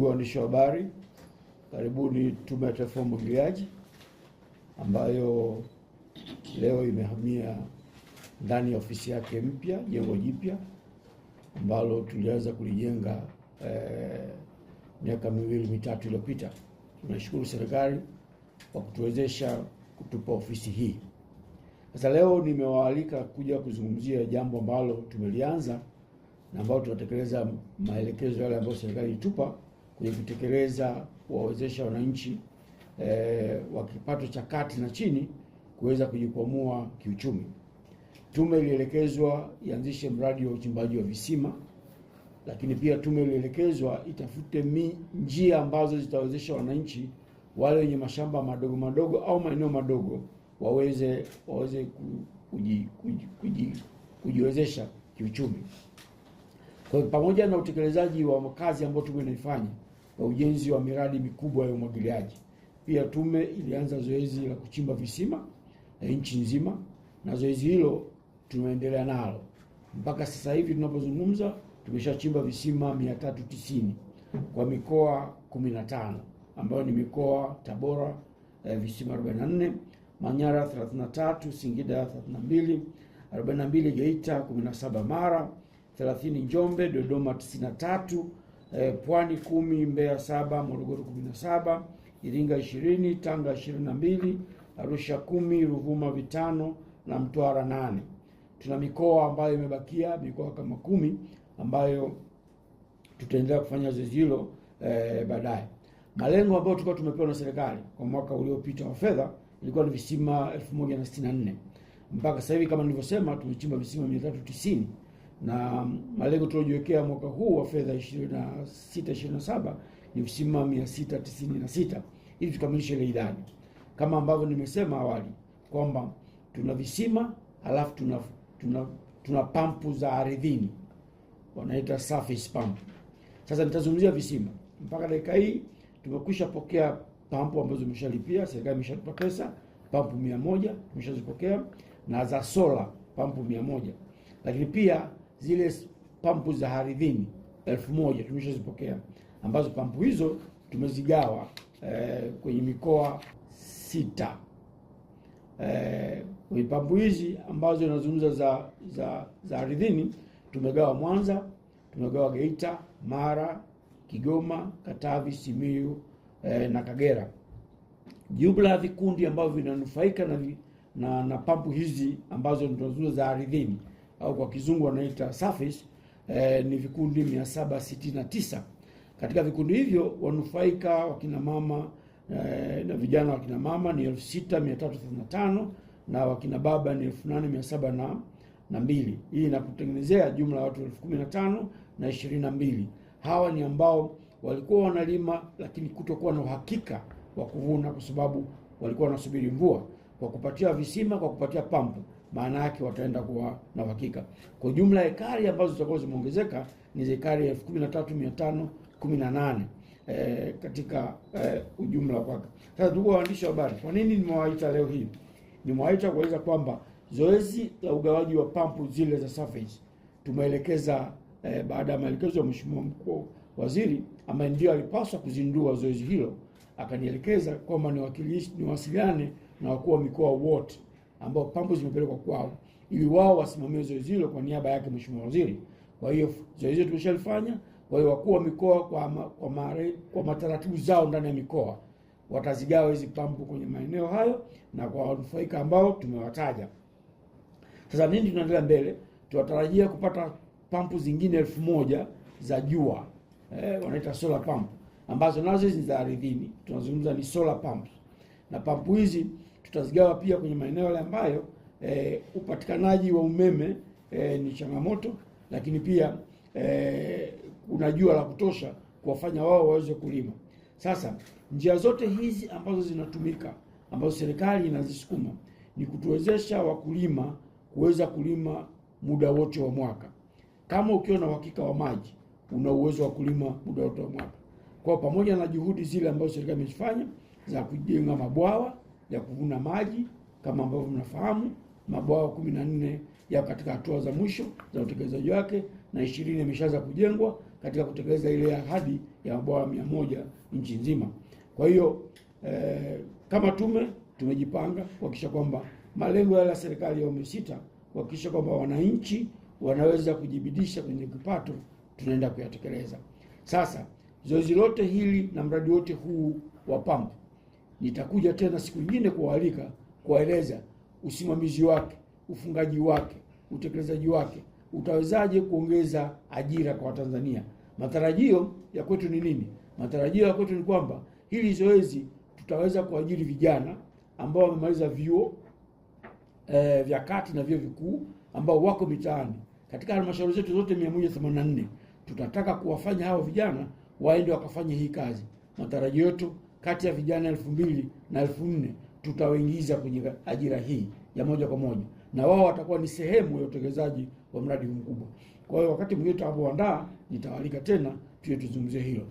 Ndugu waandishi wa habari, karibuni Tume ya Taifa ya Umwagiliaji ambayo leo imehamia ndani ya ofisi yake mpya, jengo jipya ambalo tulianza kulijenga miaka miwili mitatu iliyopita. Tunashukuru serikali kwa kutuwezesha kutupa ofisi hii. Sasa leo nimewaalika kuja kuzungumzia jambo ambalo tumelianza na ambalo tunatekeleza maelekezo yale ambayo serikali ilitupa kwenye kutekeleza, kuwawezesha wananchi wa kipato cha kati na chini kuweza kujikwamua kiuchumi. Tume ilielekezwa ianzishe mradi wa uchimbaji wa visima, lakini pia tume ilielekezwa itafute njia ambazo zitawezesha wananchi wale wenye mashamba madogo madogo au maeneo madogo waweze kujiwezesha kiuchumi. Kwa pamoja na utekelezaji wa kazi ambayo tume inaifanya wa ujenzi wa miradi mikubwa ya umwagiliaji, pia tume ilianza zoezi la kuchimba visima nchi nzima, na zoezi hilo tunaendelea nalo mpaka sasa hivi tunapozungumza. Tumeshachimba visima 390 kwa mikoa 15 ambayo ni mikoa Tabora visima 44, Manyara 33, Singida 32, 42 Geita, 17 Mara, 30 Njombe, Dodoma 93, Pwani 10, Mbeya 7, Morogoro 17, Iringa 20, Tanga 22, Arusha 10, Ruvuma 5 na Mtwara 8. Tuna mikoa ambayo imebakia, mikoa kama 10 ambayo tutaendelea kufanya zoezi hilo baadaye. Malengo ambayo tulikuwa tumepewa na serikali kwa mwaka uliopita wa fedha ilikuwa ni visima 1064. Mpaka sasa hivi kama nilivyosema tumechimba visima 390 na malengo tuliojiwekea mwaka huu wa fedha 26-27 ni visima 696 ili tukamilishe ile idadi. Kama ambavyo nimesema awali kwamba tuna visima halafu tuna pampu za ardhini wanaita surface pump. Sasa nitazungumzia visima. Mpaka dakika hii tumekwisha pokea pampu ambazo tumeshalipia, serikali imeshatupa pesa, pampu 100 tumeshazipokea, na za sola pampu 100. Lakini pia zile pampu za ardhini 1000 tumeshazipokea, ambazo pampu hizo tumezigawa kwenye mikoa 6. Kwenye pampu hizi ambazo nazungumza za ardhini tumegawa Mwanza, tumegawa Geita, Mara, Kigoma, Katavi, Simiyu na Kagera. Jumla ya vikundi ambavyo vinanufaika na pampu hizi ambazo tunazungumza za ardhini au kwa kizungu wanaita surface ni vikundi 769. Katika vikundi hivyo wanufaika wakina mama na vijana wakina mama ni 6335 na wakina baba ni 8702. Hii inakutengenezea jumla ya watu 15022. Hawa ni ambao walikuwa wanalima lakini kutokuwa na uhakika wa kuvuna kwa sababu walikuwa wanasubiri mvua. Kwa kupatia visima, kwa kupatia pampu, maana yake wataenda kuwa na uhakika. Kwa jumla ekari ambazo zitakuwa zimeongezeka ni ekari 13518 katika ujumla wake. Sasa ndugu waandishi wa habari, kwa nini nimewaita leo hii? Nimewaita kueleza kwamba zoezi la ugawaji wa pampu zile za surface tumeelekeza baada ya maelekezo ya Mheshimiwa Mkuu Waziri ambaye ndio alipaswa kuzindua zoezi hilo, akanielekeza kwamba niwasiliane na wakuu wa mikoa wote ambao pampu zimepelekwa kwao ili wao wasimamie zoezi hilo kwa niaba yake Mheshimiwa Waziri. Kwa hiyo zoezi tumeshalifanya. Kwa hiyo wakuu wa mikoa kwa mataratibu zao ndani ya mikoa watazigawa hizi pampu kwenye maeneo hayo na kwa wanufaika ambao tumewataja. Sasa nini tunaendelea mbele? Tunatarajia kupata pampu zingine 1000 za jua, wanaita solar pump, ambazo nazo hizi za ardhini tunazungumza ni solar pumps. Na pampu hizi tutazigawa pia kwenye maeneo yale ambayo upatikanaji wa umeme ni changamoto, lakini pia kuna jua la kutosha kuwafanya wao waweze kulima. Sasa njia zote hizi ambazo zinatumika, ambazo serikali inazisukuma, ni kutuwezesha wakulima kuweza kulima muda wote wa mwaka. Kama ukiwa na uhakika wa maji, una uwezo wa kulima muda wote wa mwaka. Kwa pamoja na juhudi zile ambazo serikali imefanya za kujenga mabwawa ya kuvuna maji, kama ambavyo mnafahamu, mabwawa 14 ya katika hatua za mwisho za utekelezaji wake na 20 yameshaanza kujengwa, katika kutekeleza ile ahadi ya mabwawa 100 nchi nzima. Kwa hiyo kama tume tumejipanga kuhakikisha kwamba malengo ya serikali ya awamu ya 6 kuhakikisha kwamba wananchi wanaweza kujibidisha kwenye kipato, tunaenda kuyatekeleza. Sasa zoezi lote hili na mradi wote huu wa pampu, nitakuja tena siku nyingine kuwaalika, kuwaeleza usimamizi wake, ufungaji wake, utekelezaji wake, utawezaje kuongeza ajira kwa Watanzania. Matarajio ya kwetu ni nini? Matarajio ya kwetu ni kwamba hili zoezi tutaweza kuajiri vijana ambao wamemaliza vyuo vya kati na vyuo vikuu ambao wako mitaani. Katika halmashauri zetu zote 184 tutataka kuwafanya hao vijana waende wakafanye hii kazi. Matarajio yetu kati ya vijana 2000 na 4000 tutawaingiza kwenye ajira hii ya moja kwa moja, na wao watakuwa ni sehemu ya utekelezaji wa mradi huu mkubwa. Kwa hiyo wakati mwingine tutakapoandaa, nitawalika tena tuje tuzungumzie hilo.